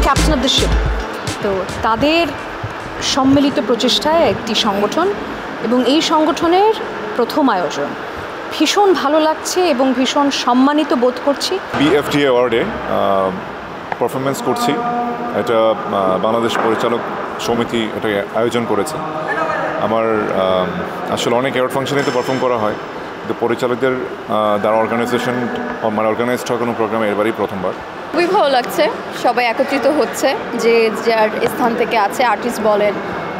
Captain of the ship. তো তাদের সম্মিলিত প্রচেষ্টায় একটি সংগঠন এবং এই সংগঠনের প্রথম আয়োজন ভীষণ ভালো লাগছে এবং ভীষণ সম্মানিত বোধ করছি। BFTA অ্যাওয়ার্ডে পারফরমেন্স করছি, এটা বাংলাদেশ পরিচালক সমিতি এটা আয়োজন করেছে। আমার আসলে অনেক অ্যাওয়ার্ড ফাংশনেতে পারফর্ম করা হয়, কিন্তু পরিচালকদের দ্বারা অর্গানাইজড হওয়া কোনো প্রোগ্রামে এবারই প্রথমবার। খুবই ভালো লাগছে, সবাই একত্রিত হচ্ছে, যে যার স্থান থেকে আছে, আর্টিস্ট বলেন,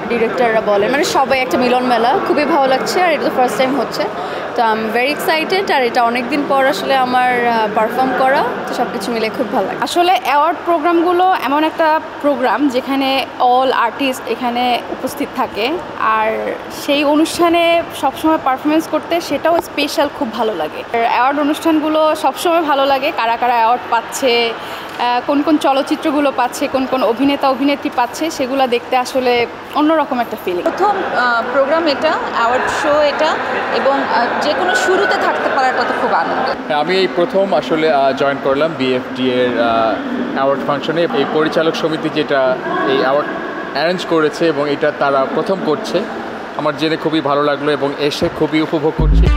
ডিরেক্টররা বলেন, মানে সবাই একটা মিলন মেলা। খুবই ভালো লাগছে, আর এটা তো ফার্স্ট টাইম হচ্ছে, তো আই এম ভেরি এক্সাইটেড। আর এটা অনেক দিন পর আসলে আমার পারফর্ম করা, তো সব কিছু মিলে খুব ভালো লাগে। আসলে অ্যাওয়ার্ড প্রোগ্রামগুলো এমন একটা প্রোগ্রাম যেখানে অল আর্টিস্ট এখানে উপস্থিত থাকে, আর সেই অনুষ্ঠানে সবসময় পারফরমেন্স করতে সেটাও স্পেশাল, খুব ভালো লাগে। অ্যাওয়ার্ড অনুষ্ঠানগুলো সবসময় ভালো লাগে, কারা কারা অ্যাওয়ার্ড পাচ্ছে, কোন কোন চলচ্চিত্রগুলো পাচ্ছে, কোন কোন অভিনেতা অভিনেত্রী পাচ্ছে, সেগুলো দেখতে আসলে অন্যরকম একটা ফিলিং। প্রথম প্রোগ্রাম এটা, অ্যাওয়ার্ড শো এটা, এবং যে কোনো শুরুতে থাকতে পারাটা তো খুব আনন্দ। আমি এই প্রথম আসলে জয়েন করলাম BFTA এর অ্যাওয়ার্ড ফাংশনে। এই পরিচালক সমিতি যেটা এই অ্যাওয়ার্ড অ্যারেঞ্জ করেছে এবং এটা তারা প্রথম করছে, আমার জেনে খুবই ভালো লাগলো এবং এসে খুবই উপভোগ করছি।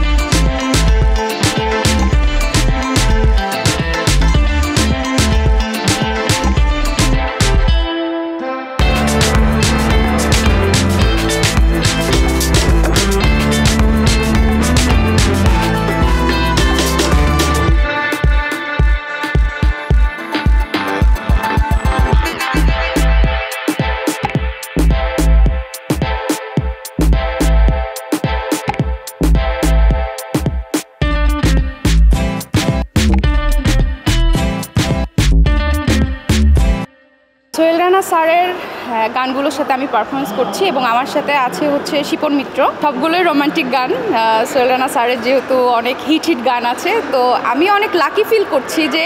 সোহেল রানা স্যারের গানগুলোর সাথে আমি পারফরমেন্স করছি এবং আমার সাথে আছে হচ্ছে শিপন মিত্র। সবগুলোই রোমান্টিক গান। সোহেল রানা স্যারের যেহেতু অনেক হিট গান আছে, তো আমি অনেক লাকি ফিল করছি যে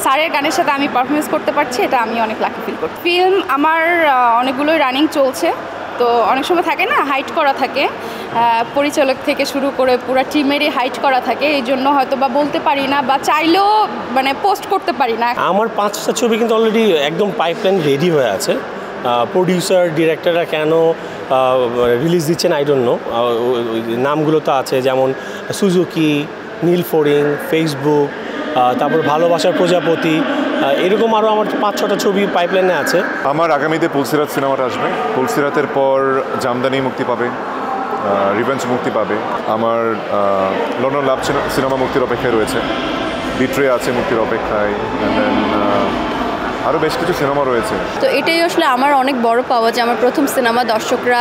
স্যারের গানের সাথে আমি পারফরমেন্স করতে পারছি, এটা আমি অনেক লাকি ফিল করছি। ফিল্ম আমার অনেকগুলোই রানিং চলছে, তো অনেক সময় থাকে না, হাইট করা থাকে, পরিচালক থেকে শুরু করে পুরো টিমেরই হাইট করা থাকে, এই জন্য হয়তো বা বলতে পারি না বা চাইলেও মানে পোস্ট করতে পারি না। আমার 5টা ছবি কিন্তু অলরেডি একদম পাইপলাইন রেডি হয়ে আছে। প্রডিউসার ডিরেক্টররা কেন রিলিজ দিচ্ছেন আই ডোন্ট নো, নামগুলো তো আছে, যেমন সুজুকি, নীল ফড়িং, ফেসবুক, তারপর ভালোবাসার প্রজাপতি, এরকম আরও আমার 5-6টা ছবি পাইপলাইনে আছে। আমার আগামীতে পুলসিরাত সিনেমাটা আসবে, পুলসিরাতের পর জামদানি মুক্তি পাবে, রিভেঞ্জ মুক্তি পাবে, আমার লন্ডন লাভ সিনেমা মুক্তির অপেক্ষায় রয়েছে, বিট্রে আছে মুক্তির অপেক্ষায়, আরও বেশ কিছু সিনেমা রয়েছে। তো এটাই আসলে আমার অনেক বড় পাওয়া যে আমার প্রথম সিনেমা দর্শকরা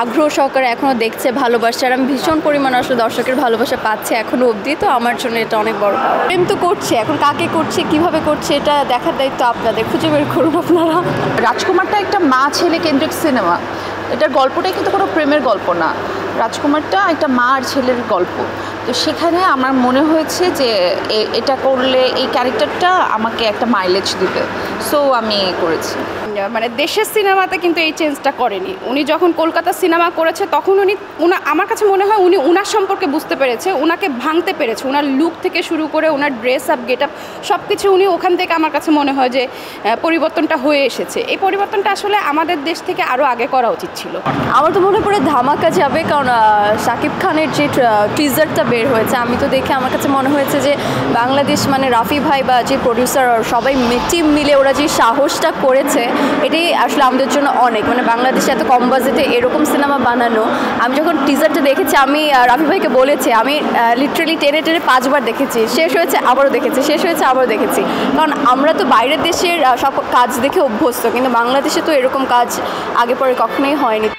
আগ্রহ সহকারে এখনও দেখছে, ভালোবাসছে, আর আমি ভীষণ পরিমাণ আসলে দর্শকের ভালোবাসা পাচ্ছে এখনও অবধি। তো আমার জন্য এটা অনেক বড় পাওয়া। প্রেম তো করছে, এখন কাকে করছে, কিভাবে করছে, এটা দেখার দায়িত্ব আপনাদের, খুঁজে বের করুন আপনারা। রাজকুমারটা একটা মা ছেলে কেন্দ্রিক সিনেমা, এটার গল্পটাই কিন্তু কোনো প্রেমের গল্প না, রাজকুমারটা একটা মা আর ছেলের গল্প। তো সেখানে আমার মনে হয়েছে যে এটা করলে এই ক্যারেক্টারটা আমাকে একটা মাইলেজ দিবে, সো আমি করেছি। মানে দেশের সিনেমাতে কিন্তু এই চেঞ্জটা করেনি। উনি যখন কলকাতা সিনেমা করেছে তখন আমার কাছে মনে হয় উনি উনার সম্পর্কে বুঝতে পেরেছে, উনাকে ভাঙতে পেরেছে, উনার লুক থেকে শুরু করে ওনার ড্রেস আপ, গেট আপ, সব কিছু উনি ওখান থেকে আমার কাছে মনে হয় যে পরিবর্তনটা হয়ে এসেছে। এই পরিবর্তনটা আসলে আমাদের দেশ থেকে আরও আগে করা উচিত ছিল। আমার তো মনে পড়ে ধামাকা যাবে, কারণ শাকিব খানের যে টিজারটা বের হয়েছে, আমি তো দেখে আমার কাছে মনে হয়েছে যে বাংলাদেশ মানে রাফি ভাই বা যে প্রডিউসার সবাই টিম মিলে ওরা যে সাহসটা করেছে, এটাই আসলে আমাদের জন্য অনেক। মানে বাংলাদেশে এত কম বাজেটে এরকম সিনেমা বানানো, আমি যখন টিজারটা দেখেছি আমি রাফি ভাইকে বলেছি, আমি লিটারালি টেনে 5বার দেখেছি, শেষ হয়েছে আবারও দেখেছি, শেষ হয়েছে আবারও দেখেছি। কারণ আমরা তো বাইরের দেশের সব কাজ দেখে অভ্যস্ত, কিন্তু বাংলাদেশে তো এরকম কাজ আগে পরে কখনোই হয়নি।